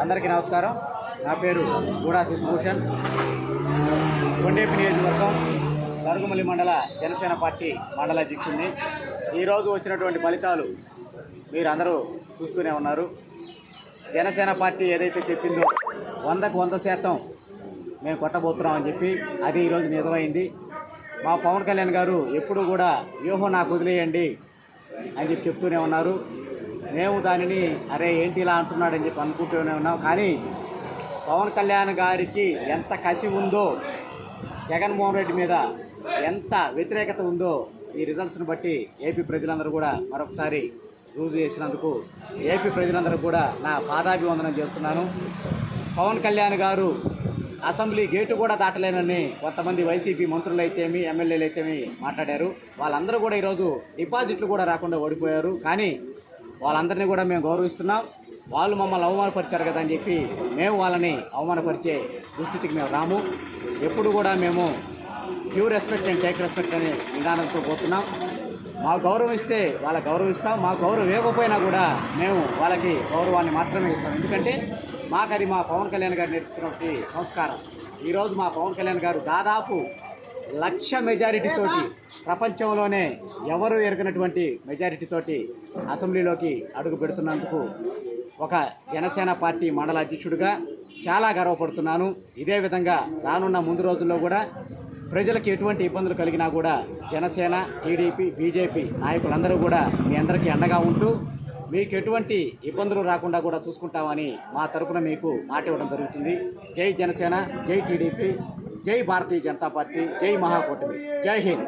అందరికీ నమస్కారం. నా పేరు గూడా శశిభూషణ్. కొండేపి నియోజకవర్గం దరుగుమల్లి మండల జనసేన పార్టీ మండల అధ్యక్షుడిని. ఈరోజు వచ్చినటువంటి ఫలితాలు మీరు అందరూ చూస్తూనే ఉన్నారు. జనసేన పార్టీ ఏదైతే చెప్పిందో 100కు 100% మేము కొట్టబోతున్నామని చెప్పి అది ఈరోజు నిజమైంది. మా పవన్ కళ్యాణ్ గారు ఎప్పుడు కూడా వ్యూహం నాకు వదిలేయండి అని చెప్పి చెప్తూనే ఉన్నారు. మేము దానిని అరే ఏంటి ఇలా అంటున్నాడని చెప్పి అనుకుంటూనే ఉన్నాం. కానీ పవన్ కళ్యాణ్ గారికి ఎంత కసి ఉందో, జగన్మోహన్ రెడ్డి మీద ఎంత వ్యతిరేకత ఉందో ఈ రిజల్ట్స్ని బట్టి ఏపీ ప్రజలందరూ కూడా మరొకసారి రుజువు చేసినందుకు ఏపీ ప్రజలందరూ కూడా నా పాదాభివందనం చేస్తున్నాను. పవన్ కళ్యాణ్ గారు అసెంబ్లీ గేటు కూడా దాటలేనని కొంతమంది వైసీపీ మంత్రులు అయితేమి ఎమ్మెల్యేలు అయితేమి మాట్లాడారు. వాళ్ళందరూ కూడా ఈరోజు డిపాజిట్లు కూడా రాకుండా ఓడిపోయారు. కానీ వాళ్ళందరినీ కూడా మేము గౌరవిస్తున్నాం. వాళ్ళు మమ్మల్ని అవమానపరిచారు కదా అని చెప్పి మేము వాళ్ళని అవమానపరిచే దుస్థితికి మేము రాము. ఎప్పుడు కూడా మేము give respect and take respect అనే విధానంతో పోతున్నాం. మా గౌరవం ఇస్తే వాళ్ళ గౌరవిస్తాం, మా గౌరవం ఇవ్వకపోయినా కూడా మేము వాళ్ళకి గౌరవాన్ని మాత్రమే ఇస్తాం. ఎందుకంటే మాకు అది మా పవన్ కళ్యాణ్ గారు నేర్చుకున్నటువంటి సంస్కారం. ఈరోజు మా పవన్ కళ్యాణ్ గారు దాదాపు 1,00,000 మెజారిటీతోటి, ప్రపంచంలోనే ఎవరు ఎరగనటువంటి మెజారిటీతోటి అసెంబ్లీలోకి అడుగు పెడుతున్నందుకు ఒక జనసేన పార్టీ మండల అధ్యక్షుడిగా చాలా గర్వపడుతున్నాను. ఇదే విధంగా రానున్న ముందు రోజుల్లో కూడా ప్రజలకు ఎటువంటి ఇబ్బందులు కలిగినా కూడా జనసేన, టీడీపీ, బీజేపీ నాయకులందరూ కూడా మీ అందరికీ అండగా ఉంటూ మీకు ఎటువంటి ఇబ్బందులు రాకుండా కూడా చూసుకుంటామని మా తరపున మీకు మాట ఇవ్వడం జరుగుతుంది. జై జనసేన, జై టీడీపీ, జై భారతీయ జనతా పార్టీ, జై మహాకూటమి, జై హింద్.